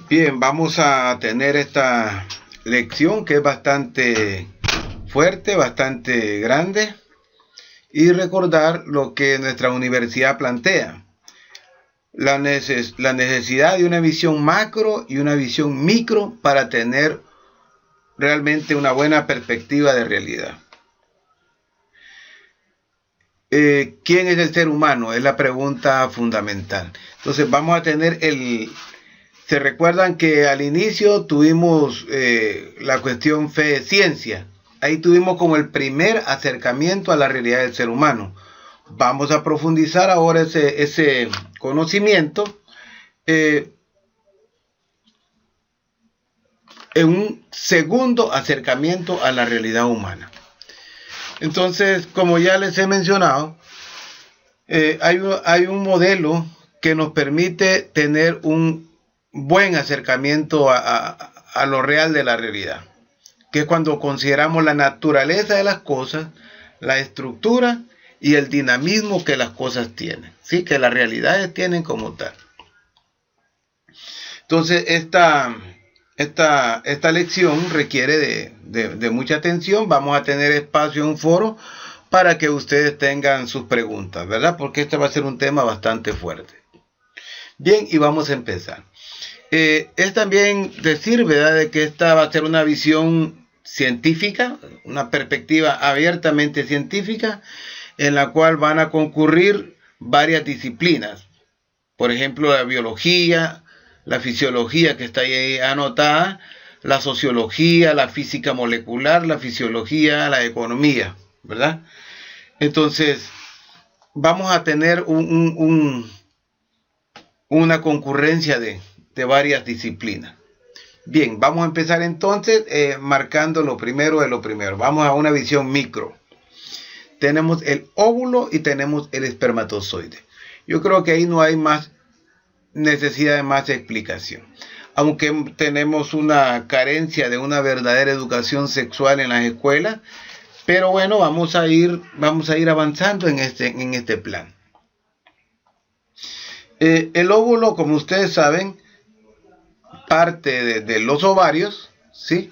Bien, vamos a tener esta lección que es bastante fuerte, bastante grande, y recordar lo que nuestra universidad plantea, la necesidad de una visión macro y una visión micro para tener realmente una buena perspectiva de realidad. ¿Quién es el ser humano? Es la pregunta fundamental. Entonces vamos a tener Se recuerdan que al inicio tuvimos la cuestión fe-ciencia. Ahí tuvimos como el primer acercamiento a la realidad del ser humano. Vamos a profundizar ahora ese conocimiento en un segundo acercamiento a la realidad humana. Entonces, como ya les he mencionado, hay un modelo que nos permite tener un buen acercamiento a lo real de la realidad, que es cuando consideramos la naturaleza de las cosas, la estructura y el dinamismo que las cosas tienen, ¿sí? Que las realidades tienen como tal. Entonces, esta lección requiere de mucha atención. Vamos a tener espacio en un foro para que ustedes tengan sus preguntas, ¿verdad? Porque este va a ser un tema bastante fuerte. Bien, y vamos a empezar. Es también decir, ¿verdad?, de que esta va a ser una visión científica, una perspectiva abiertamente científica, en la cual van a concurrir varias disciplinas. Por ejemplo, la biología, la fisiología que está ahí anotada, la sociología, la física molecular, la fisiología, la economía, ¿verdad? Entonces, vamos a tener una concurrencia de varias disciplinas. Bien, vamos a empezar entonces marcando lo primero de lo primero. Vamos a una visión micro. Tenemos el óvulo y tenemos el espermatozoide. Yo creo que ahí no hay más necesidad de más explicación. Aunque tenemos una carencia de una verdadera educación sexual en las escuelas, pero bueno, vamos a ir avanzando en este plan. El óvulo, como ustedes saben, parte de los ovarios, ¿sí?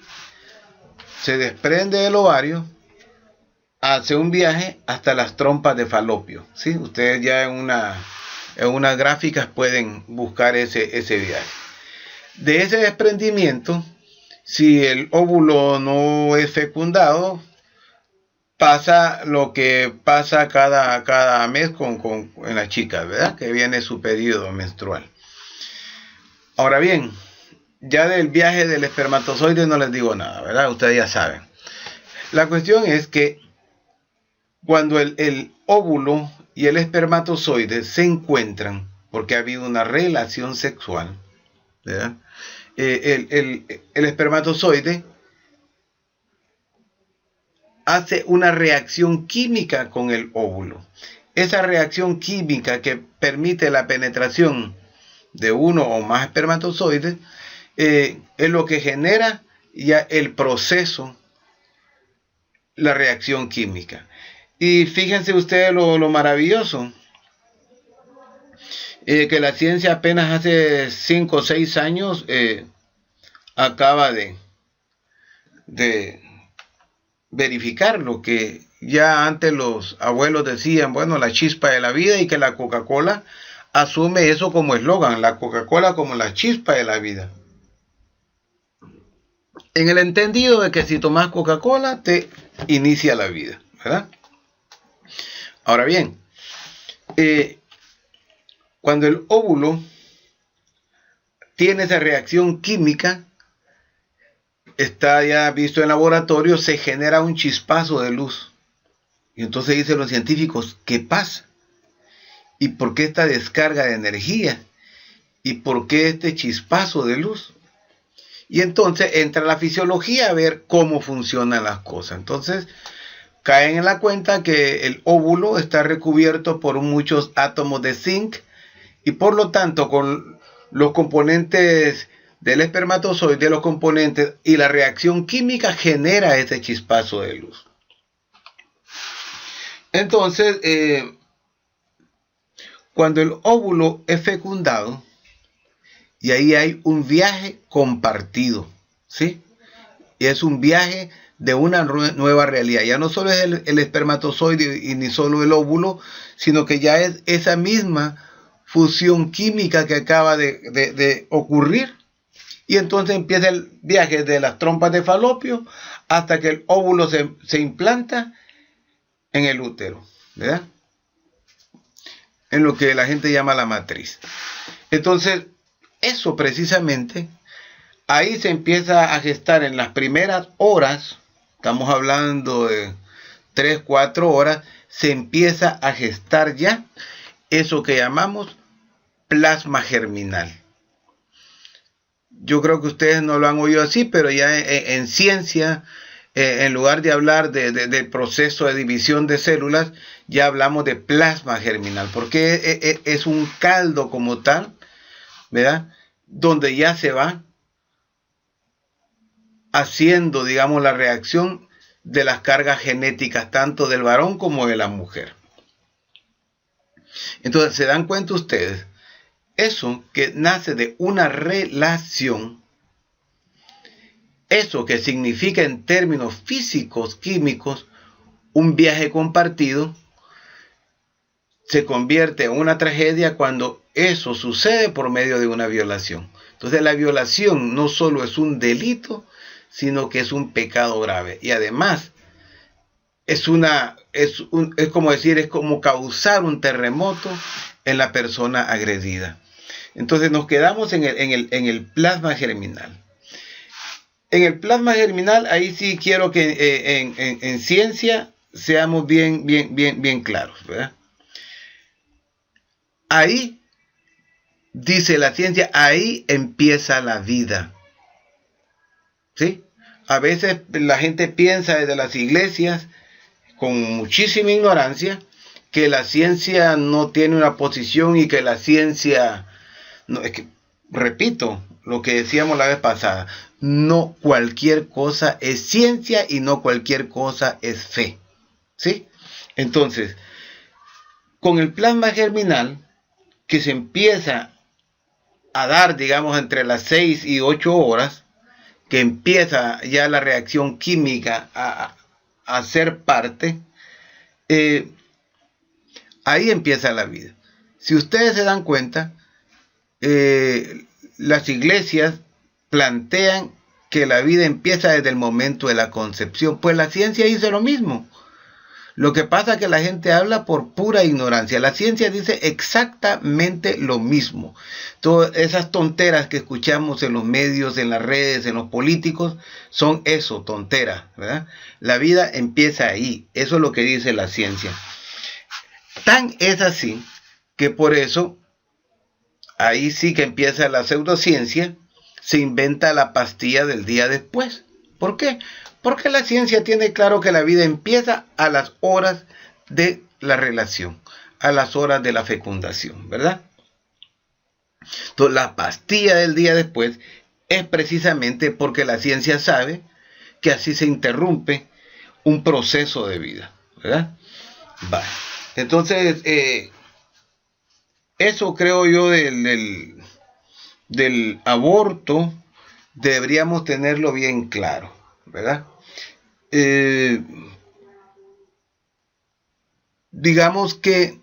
Se desprende del ovario, hace un viaje hasta las trompas de falopio, ¿sí? Ustedes ya en unas gráficas pueden buscar ese viaje. De ese desprendimiento, si el óvulo no es fecundado, pasa lo que pasa cada mes en las chicas, ¿verdad? Que viene su periodo menstrual. Ahora bien, ya del viaje del espermatozoide no les digo nada, ¿verdad? Ustedes ya saben. La cuestión es que cuando el óvulo y el espermatozoide se encuentran, porque ha habido una relación sexual, ¿verdad? El espermatozoide hace una reacción química con el óvulo. Esa reacción química que permite la penetración de uno o más espermatozoides es lo que genera ya el proceso, la reacción química. Y fíjense ustedes lo maravilloso, que la ciencia apenas hace 5 o 6 años acaba de verificar lo que ya antes los abuelos decían, bueno, la chispa de la vida, y que la Coca-Cola asume eso como eslogan, la Coca-Cola como la chispa de la vida. En el entendido de que si tomas Coca-Cola te inicia la vida, ¿verdad? Ahora bien, cuando el óvulo tiene esa reacción química, está ya visto en laboratorio, se genera un chispazo de luz. Y entonces dicen los científicos, ¿qué pasa? ¿Y por qué esta descarga de energía? ¿Y por qué este chispazo de luz? Y entonces entra la fisiología a ver cómo funcionan las cosas. Entonces caen en la cuenta que el óvulo está recubierto por muchos átomos de zinc, y por lo tanto con los componentes del espermatozoide, los componentes y la reacción química genera ese chispazo de luz. Entonces, cuando el óvulo es fecundado Y ahí hay un viaje compartido, ¿sí? Y es un viaje de una nueva realidad. Ya no solo es el espermatozoide y ni solo el óvulo, sino que ya es esa misma fusión química que acaba de ocurrir. Y entonces empieza el viaje de las trompas de falopio hasta que el óvulo se implanta en el útero, ¿verdad? En lo que la gente llama la matriz. Entonces, eso precisamente, ahí se empieza a gestar en las primeras horas, estamos hablando de 3, 4 horas, se empieza a gestar ya eso que llamamos plasma germinal. Yo creo que ustedes no lo han oído así, pero ya en ciencia, en lugar de hablar del proceso de división de células, ya hablamos de plasma germinal, porque es un caldo como tal, ¿verdad? Donde ya se va haciendo, digamos, la reacción de las cargas genéticas, tanto del varón como de la mujer. Entonces, ¿se dan cuenta ustedes? Eso que nace de una relación, eso que significa en términos físicos, químicos, un viaje compartido, se convierte en una tragedia cuando eso sucede por medio de una violación. Entonces la violación no solo es un delito, sino que es un pecado grave. Y además es como causar un terremoto en la persona agredida. Entonces nos quedamos en el plasma germinal. En el plasma germinal, ahí sí quiero que en ciencia seamos bien claros, ¿verdad? Ahí, dice la ciencia, ahí empieza la vida. ¿Sí? A veces la gente piensa desde las iglesias, con muchísima ignorancia, que la ciencia no tiene una posición y que la ciencia... No, es que, repito, lo que decíamos la vez pasada, no cualquier cosa es ciencia y no cualquier cosa es fe. ¿Sí? Entonces, con el plasma germinal, que se empieza a dar, digamos, entre las 6 y 8 horas, que empieza ya la reacción química a ser parte, ahí empieza la vida. Si ustedes se dan cuenta, las iglesias plantean que la vida empieza desde el momento de la concepción, pues la ciencia dice lo mismo. Lo que pasa es que la gente habla por pura ignorancia. La ciencia dice exactamente lo mismo. Todas esas tonteras que escuchamos en los medios, en las redes, en los políticos, son eso, tonteras, ¿verdad? La vida empieza ahí. Eso es lo que dice la ciencia. Tan es así que por eso, ahí sí que empieza la pseudociencia, se inventa la pastilla del día después. ¿Por qué? Porque la ciencia tiene claro que la vida empieza a las horas de la relación, a las horas de la fecundación, ¿verdad? Entonces, la pastilla del día después es precisamente porque la ciencia sabe que así se interrumpe un proceso de vida, ¿verdad? Vale. Entonces, eso creo yo del aborto, deberíamos tenerlo bien claro, ¿verdad? Digamos que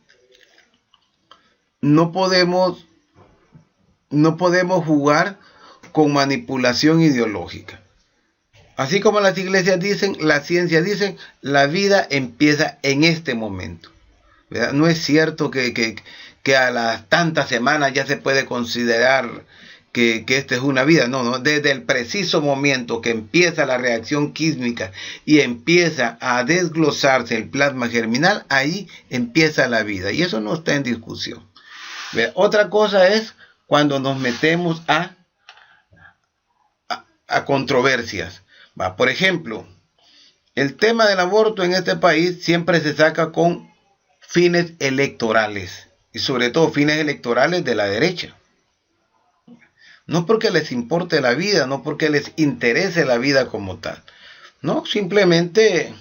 no podemos jugar con manipulación ideológica. Así como las iglesias dicen, la ciencia dice, la vida empieza en este momento, ¿verdad? No es cierto que a las tantas semanas ya se puede considerar que esta es una vida. No, desde el preciso momento que empieza la reacción química y empieza a desglosarse el plasma germinal, ahí empieza la vida. Y eso no está en discusión. Otra cosa es cuando nos metemos a controversias. Por ejemplo, el tema del aborto en este país siempre se saca con fines electorales. Y sobre todo fines electorales de la derecha. No porque les importe la vida, no porque les interese la vida como tal. No, simplemente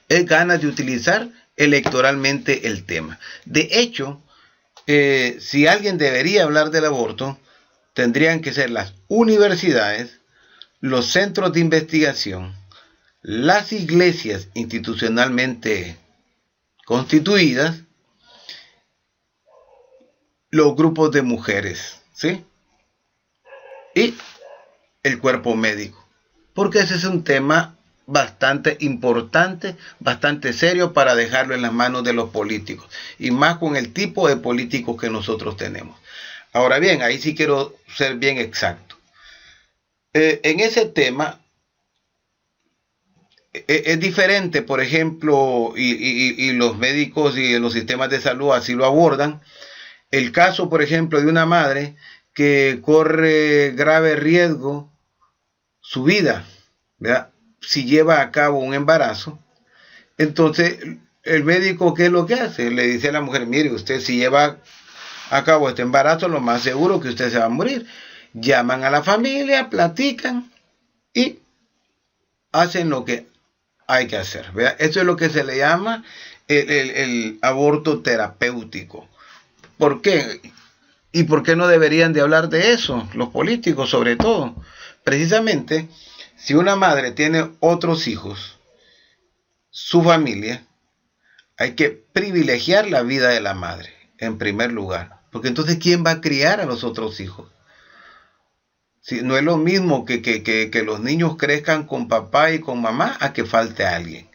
es ganas de utilizar electoralmente el tema. De hecho, si alguien debería hablar del aborto, tendrían que ser las universidades, los centros de investigación, las iglesias institucionalmente constituidas, los grupos de mujeres, ¿sí? Y el cuerpo médico. Porque ese es un tema bastante importante, bastante serio para dejarlo en las manos de los políticos. Y más con el tipo de políticos que nosotros tenemos. Ahora bien, ahí sí quiero ser bien exacto. En ese tema es diferente, por ejemplo, y los médicos y los sistemas de salud así lo abordan. El caso, por ejemplo, de una madre que corre grave riesgo su vida, ¿verdad? Si lleva a cabo un embarazo, entonces el médico, ¿qué es lo que hace? Le dice a la mujer, mire, usted si lleva a cabo este embarazo, lo más seguro que usted se va a morir. Llaman a la familia, platican y hacen lo que hay que hacer, ¿verdad? Eso es lo que se le llama el aborto terapéutico. ¿Por qué? ¿Y por qué no deberían de hablar de eso? Los políticos, sobre todo. Precisamente, si una madre tiene otros hijos, su familia, hay que privilegiar la vida de la madre, en primer lugar. Porque entonces, ¿quién va a criar a los otros hijos? Si no es lo mismo que los niños crezcan con papá y con mamá a que falte alguien.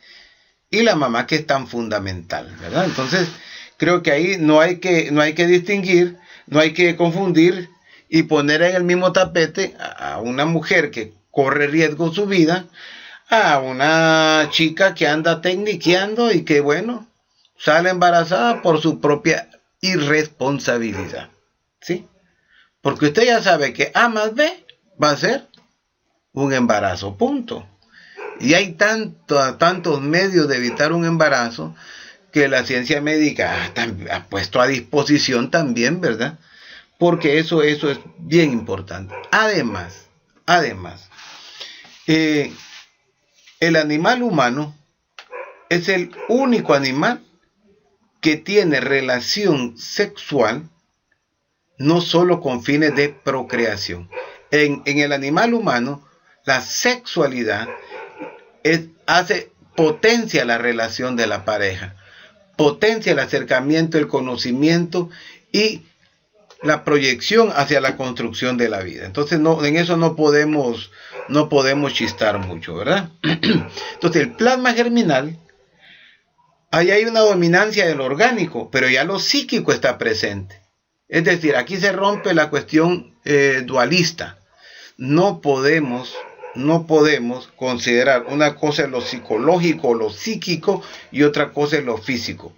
Y la mamá, que es tan fundamental, ¿verdad? Entonces, creo que ahí no hay que distinguir, no hay que confundir y poner en el mismo tapete a una mujer que corre riesgo su vida, a una chica que anda tecniqueando y que, bueno, sale embarazada por su propia irresponsabilidad, ¿sí? Porque usted ya sabe que A más B va a ser un embarazo, punto. Y hay tantos medios de evitar un embarazo que la ciencia médica ha puesto a disposición también, ¿verdad? Porque eso es bien importante. Además, el animal humano es el único animal que tiene relación sexual no solo con fines de procreación. En el animal humano, la sexualidad potencia la relación de la pareja, potencia el acercamiento, el conocimiento y la proyección hacia la construcción de la vida. Entonces, en eso no podemos chistar mucho, ¿verdad? Entonces, el plasma germinal, ahí hay una dominancia del orgánico, pero ya lo psíquico está presente. Es decir, aquí se rompe la cuestión dualista. No podemos considerar una cosa es lo psicológico, lo psíquico, y otra cosa es lo físico.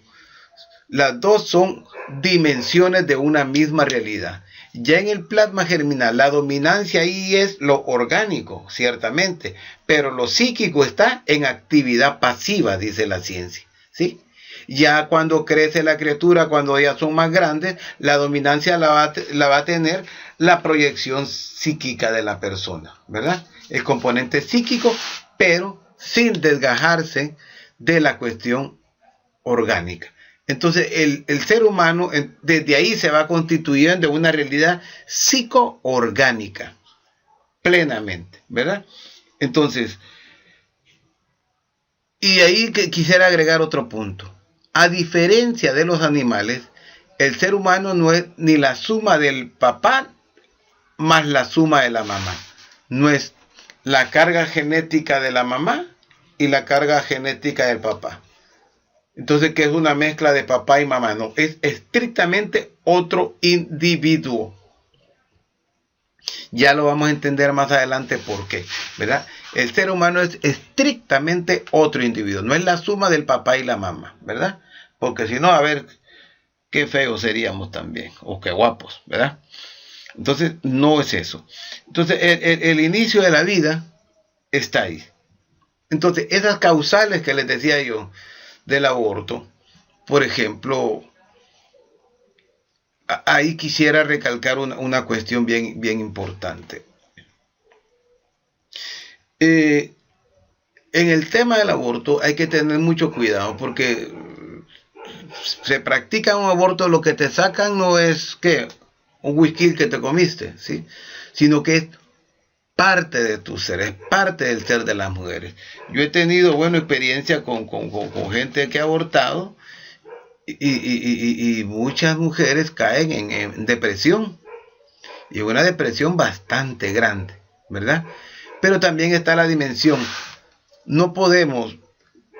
Las dos son dimensiones de una misma realidad. Ya en el plasma germinal, la dominancia ahí es lo orgánico, ciertamente, pero lo psíquico está en actividad pasiva, dice la ciencia, ¿sí? Ya cuando crece la criatura, cuando ya son más grandes, la dominancia la va a tener la proyección psíquica de la persona, ¿verdad? El componente psíquico, pero sin desgajarse de la cuestión orgánica. Entonces, el ser humano, desde ahí se va constituyendo una realidad psicoorgánica, plenamente, ¿verdad? Entonces, y ahí quisiera agregar otro punto. A diferencia de los animales, el ser humano no es ni la suma del papá más la suma de la mamá. No es la carga genética de la mamá y la carga genética del papá. Entonces, ¿qué es una mezcla de papá y mamá? No, es estrictamente otro individuo. Ya lo vamos a entender más adelante por qué, ¿verdad? El ser humano es estrictamente otro individuo, no es la suma del papá y la mamá, ¿verdad? Porque si no, a ver, qué feos seríamos también, o qué guapos, ¿verdad? Entonces, no es eso. Entonces, el inicio de la vida está ahí. Entonces, esas causales que les decía yo del aborto, por ejemplo, ahí quisiera recalcar una cuestión bien importante. En el tema del aborto hay que tener mucho cuidado porque se practica un aborto, lo que te sacan no es que un whisky que te comiste, ¿sí? Sino que es parte de tu ser, es parte del ser de las mujeres. Yo he tenido, bueno, experiencia con gente que ha abortado y muchas mujeres caen en depresión, y una depresión bastante grande, ¿verdad? Pero también está la dimensión. No podemos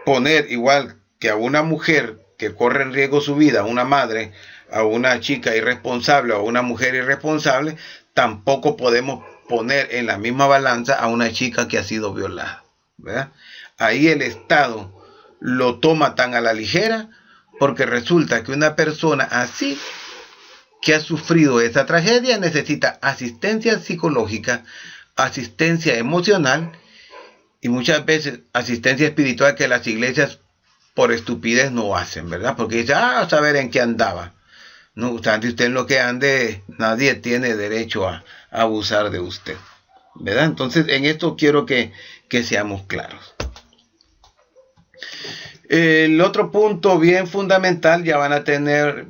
poner igual que a una mujer que corre en riesgo su vida, a una madre, a una chica irresponsable o a una mujer irresponsable, tampoco podemos poner en la misma balanza a una chica que ha sido violada, ¿verdad? Ahí el Estado lo toma tan a la ligera porque resulta que una persona así que ha sufrido esa tragedia necesita asistencia psicológica, asistencia emocional y muchas veces asistencia espiritual que las iglesias por estupidez no hacen, ¿verdad? Porque dice, a saber en qué andaba. No, usted en lo que ande, nadie tiene derecho a abusar de usted, ¿verdad? Entonces, en esto quiero que seamos claros. El otro punto bien fundamental, ya van a tener,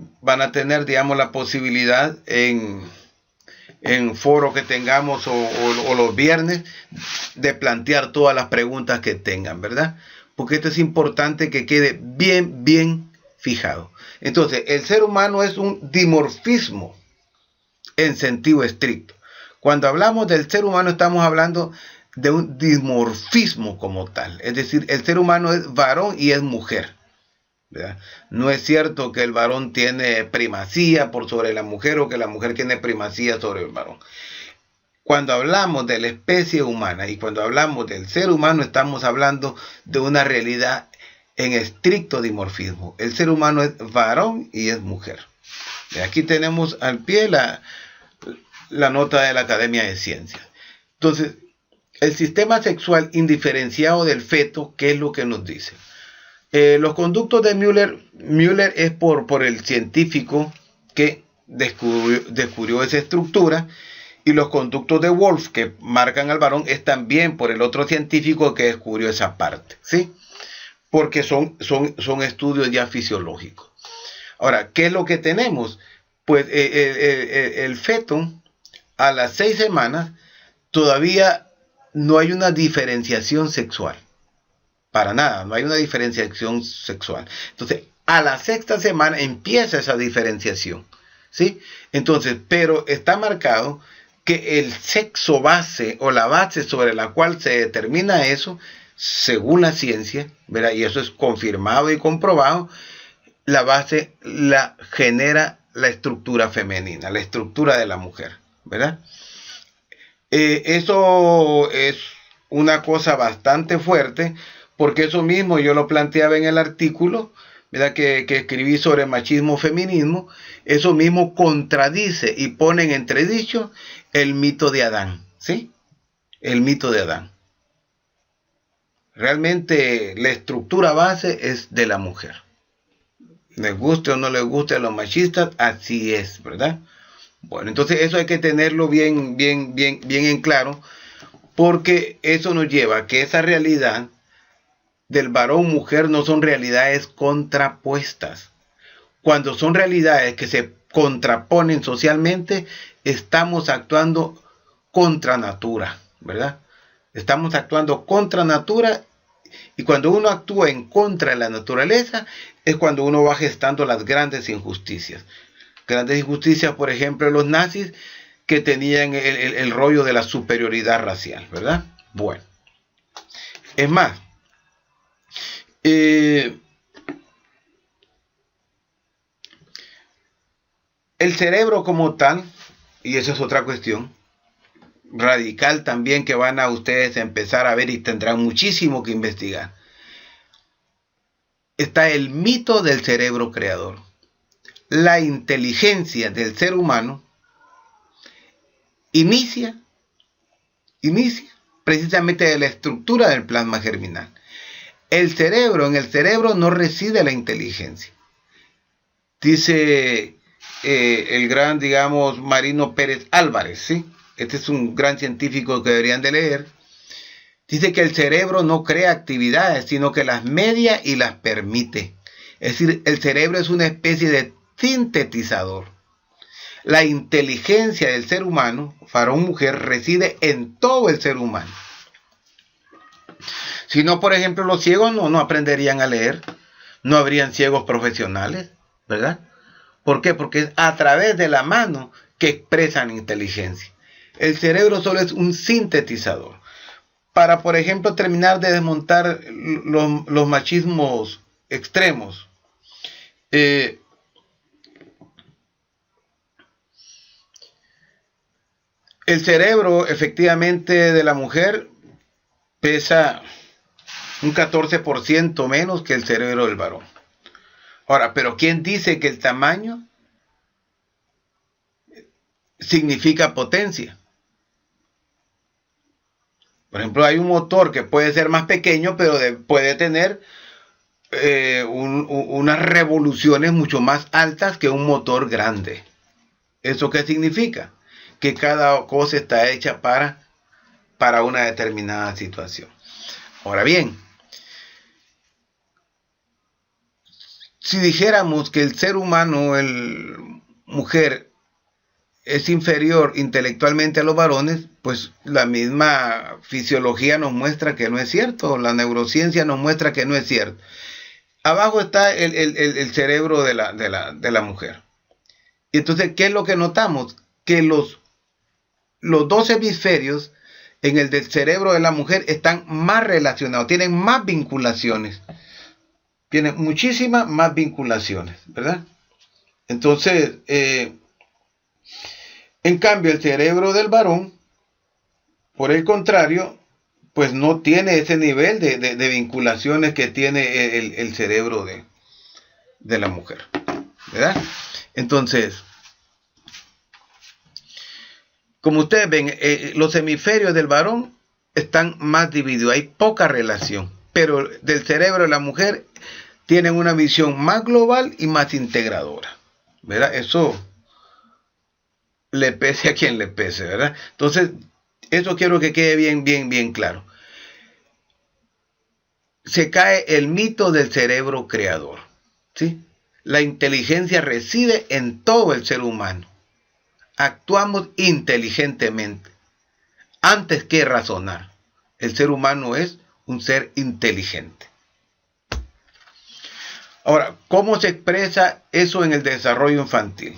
digamos, la posibilidad en foro que tengamos o los viernes de plantear todas las preguntas que tengan, ¿verdad? Porque esto es importante que quede bien fijado. Entonces, el ser humano es un dimorfismo en sentido estricto. Cuando hablamos del ser humano estamos hablando de un dimorfismo como tal. Es decir, el ser humano es varón y es mujer, ¿verdad? No es cierto que el varón tiene primacía por sobre la mujer o que la mujer tiene primacía sobre el varón. Cuando hablamos de la especie humana y cuando hablamos del ser humano estamos hablando de una realidad en estricto dimorfismo. El ser humano es varón y es mujer. Y aquí tenemos al pie la nota de la Academia de Ciencias. Entonces, el sistema sexual indiferenciado del feto, ¿qué es lo que nos dice? Los conductos de Müller es por el científico que descubrió esa estructura, y los conductos de Wolf que marcan al varón es también por el otro científico que descubrió esa parte, ¿sí? Porque son estudios ya fisiológicos. Ahora, ¿qué es lo que tenemos? Pues el feto a las 6 semanas todavía no hay una diferenciación sexual. Para nada, no hay una diferenciación sexual. Entonces, a la 6ª semana empieza esa diferenciación, ¿sí? Entonces, pero está marcado que el sexo base o la base sobre la cual se determina eso, según la ciencia, ¿verdad? Y eso es confirmado y comprobado, la base la genera la estructura femenina, la estructura de la mujer, ¿verdad? Eso es una cosa bastante fuerte, porque eso mismo yo lo planteaba en el artículo, ¿verdad? Que escribí sobre machismo-feminismo. Eso mismo contradice y pone en entredicho el mito de Adán, ¿sí? El mito de Adán. Realmente la estructura base es de la mujer. Les guste o no les guste a los machistas, así es, ¿verdad? Bueno, entonces eso hay que tenerlo bien en claro, porque eso nos lleva a que esa realidad del varón-mujer no son realidades contrapuestas. Cuando son realidades que se contraponen socialmente, estamos actuando contra natura, ¿verdad? Estamos actuando contra natura, y cuando uno actúa en contra de la naturaleza es cuando uno va gestando las grandes injusticias. Grandes injusticias, por ejemplo, los nazis, que tenían el rollo de la superioridad racial, ¿verdad? Bueno, es más, el cerebro como tal, y eso es otra cuestión radical también que van a ustedes empezar a ver y tendrán muchísimo que investigar. Está el mito del cerebro creador. La inteligencia del ser humano inicia precisamente de la estructura del plasma germinal. En el cerebro no reside la inteligencia. Dice el gran, digamos, Marino Pérez Álvarez, ¿sí? Este es un gran científico que deberían de leer. Dice que el cerebro no crea actividades, sino que las media y las permite. Es decir, el cerebro es una especie de sintetizador. La inteligencia del ser humano, varón-mujer, reside en todo el ser humano. Si no, por ejemplo, los ciegos no aprenderían a leer, no habrían ciegos profesionales, ¿verdad? ¿Por qué? Porque es a través de la mano que expresan inteligencia. El cerebro solo es un sintetizador. Para, por ejemplo, terminar de desmontar los machismos extremos, el cerebro efectivamente de la mujer pesa un 14% menos que el cerebro del varón. Ahora, pero ¿quién dice que el tamaño significa potencia? Por ejemplo, hay un motor que puede ser más pequeño, pero puede tener unas revoluciones mucho más altas que un motor grande. ¿Eso qué significa? Que cada cosa está hecha para una determinada situación. Ahora bien, si dijéramos que el ser humano, el mujer, es inferior intelectualmente a los varones, pues la misma fisiología nos muestra que no es cierto, la neurociencia nos muestra que no es cierto. Abajo está el cerebro de la mujer. Y entonces, ¿qué es lo que notamos? Que los dos hemisferios en el del cerebro de la mujer están más relacionados, tienen más vinculaciones. Tienen muchísimas más vinculaciones, ¿verdad? Entonces, en cambio, el cerebro del varón, por el contrario, pues no tiene ese nivel de vinculaciones que tiene el cerebro de la mujer, ¿verdad? Entonces, como ustedes ven, los hemisferios del varón están más divididos, hay poca relación, pero del cerebro de la mujer tienen una visión más global y más integradora, ¿verdad? Eso le pese a quien le pese, ¿verdad? Entonces, eso quiero que quede bien claro. Se cae el mito del cerebro creador, ¿sí? La inteligencia reside en todo el ser humano. Actuamos inteligentemente, antes que razonar. El ser humano es un ser inteligente. Ahora, ¿cómo se expresa eso en el desarrollo infantil?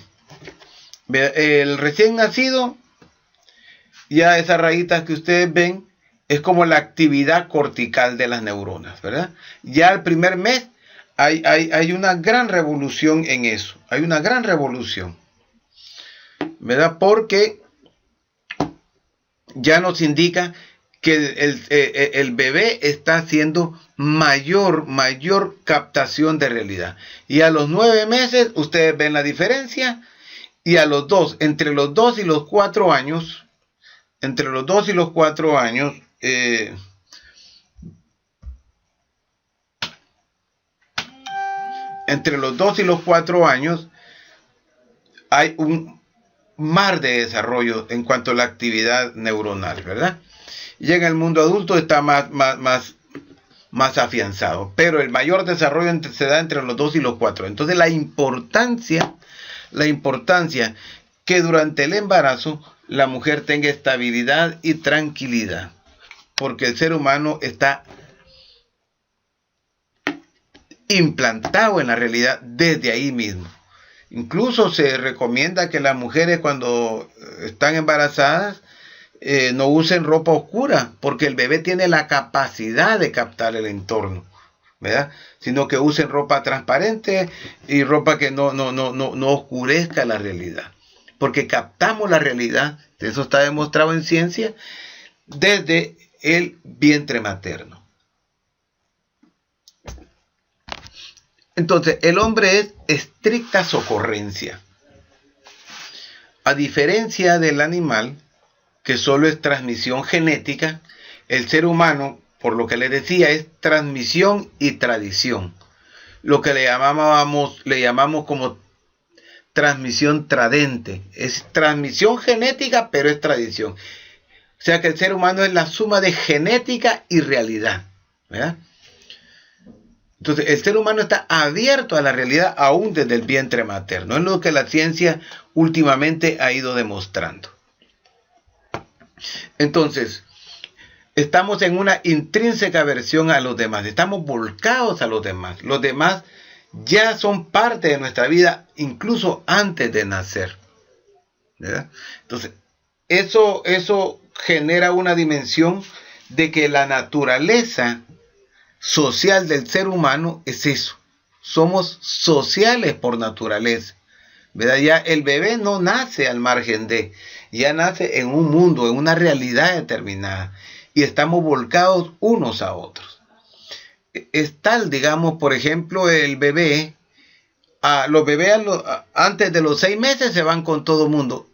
El recién nacido, ya esas rayitas que ustedes ven, es como la actividad cortical de las neuronas, ¿verdad? Ya el primer mes hay una gran revolución en eso, hay una gran revolución, ¿verdad? Porque ya nos indica que el bebé está haciendo mayor captación de realidad. Y a los 9 meses, ustedes ven la diferencia, y a los 2, entre los 2 y los 4 años, entre los 2 y los 4 años, hay un mar de desarrollo en cuanto a la actividad neuronal, ¿verdad? Llega el mundo adulto, está más afianzado, pero el mayor desarrollo se da entre los 2 y los 4. Entonces la importancia que durante el embarazo la mujer tenga estabilidad y tranquilidad, porque el ser humano está implantado en la realidad desde ahí mismo. Incluso se recomienda que las mujeres cuando están embarazadas no usen ropa oscura, porque el bebé tiene la capacidad de captar el entorno, ¿verdad? Sino que usen ropa transparente y ropa que no oscurezca la realidad, porque captamos la realidad, eso está demostrado en ciencia, desde el vientre materno. Entonces, el hombre es estricta socorrencia. A diferencia del animal, que solo es transmisión genética, el ser humano, por lo que les decía, es transmisión y tradición. Lo que le llamamos como transmisión tradente. Es transmisión genética, pero es tradición. O sea que el ser humano es la suma de genética y realidad, ¿verdad? Entonces, el ser humano está abierto a la realidad aún desde el vientre materno. Es lo que la ciencia últimamente ha ido demostrando. Entonces, estamos en una intrínseca aversión a los demás. Estamos volcados a los demás. Los demás ya son parte de nuestra vida, incluso antes de nacer, ¿verdad? Entonces, eso genera una dimensión de que la naturaleza social del ser humano es eso. Somos sociales por naturaleza, ¿verdad? Ya el bebé no nace al margen de, ya nace en un mundo, en una realidad determinada, y estamos volcados unos a otros. Es tal, digamos, por ejemplo, el bebé, los bebés antes de los 6 meses se van con todo el mundo.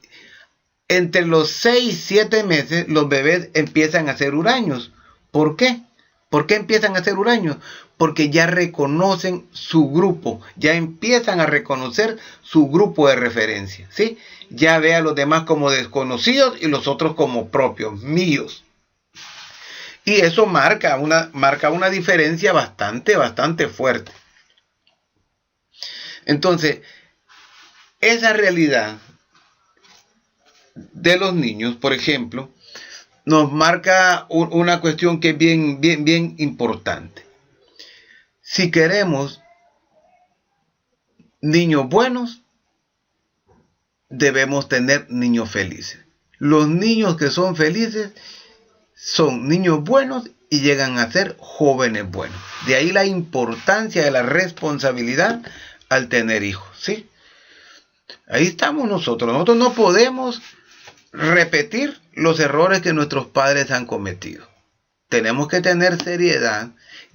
Entre los 6 y 7 meses los bebés empiezan a hacer huraños. ¿Por qué? ¿Por qué empiezan a hacer huraños? Porque ya reconocen su grupo, ya empiezan a reconocer su grupo de referencia, ¿sí? Ya ve a los demás como desconocidos y los otros como propios, míos. Y eso marca una diferencia bastante fuerte. Entonces, esa realidad de los niños, por ejemplo, nos marca una cuestión que es bien importante. Si queremos niños buenos, debemos tener niños felices. Los niños que son felices son niños buenos y llegan a ser jóvenes buenos. De ahí la importancia de la responsabilidad al tener hijos, ¿sí? Ahí estamos nosotros. Nosotros no podemos repetir los errores que nuestros padres han cometido. Tenemos que tener seriedad,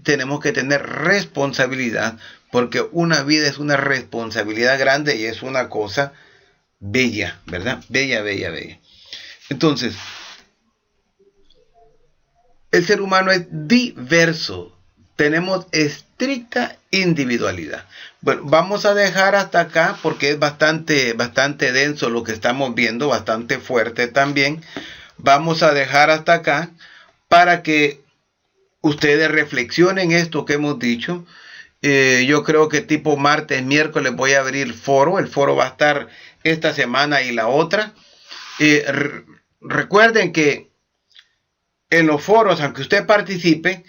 tenemos que tener responsabilidad, porque una vida es una responsabilidad grande y es una cosa bella, ¿verdad? Bella. Entonces, el ser humano es diverso. Tenemos estricta individualidad. Bueno, vamos a dejar hasta acá porque es bastante denso lo que estamos viendo, bastante fuerte también. Vamos a dejar hasta acá para que ustedes reflexionen esto que hemos dicho. Yo creo que tipo martes, miércoles voy a abrir foro. El foro va a estar esta semana y la otra. Recuerden que en los foros, aunque usted participe,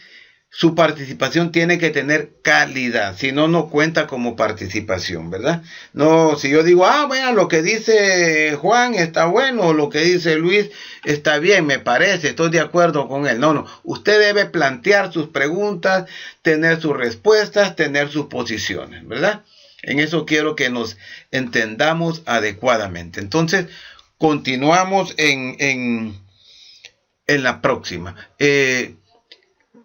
su participación tiene que tener calidad, si no, no cuenta como participación, ¿verdad? No, si yo digo, bueno, lo que dice Juan está bueno, lo que dice Luis está bien, me parece, estoy de acuerdo con él. No, usted debe plantear sus preguntas, tener sus respuestas, tener sus posiciones, ¿verdad? En eso quiero que nos entendamos adecuadamente. Entonces, continuamos en la próxima.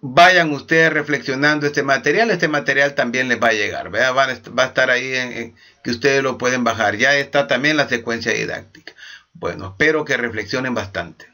Vayan ustedes reflexionando este material también les va a llegar, ¿verdad? Va a estar ahí que ustedes lo pueden bajar. Ya está también la secuencia didáctica. Bueno, espero que reflexionen bastante.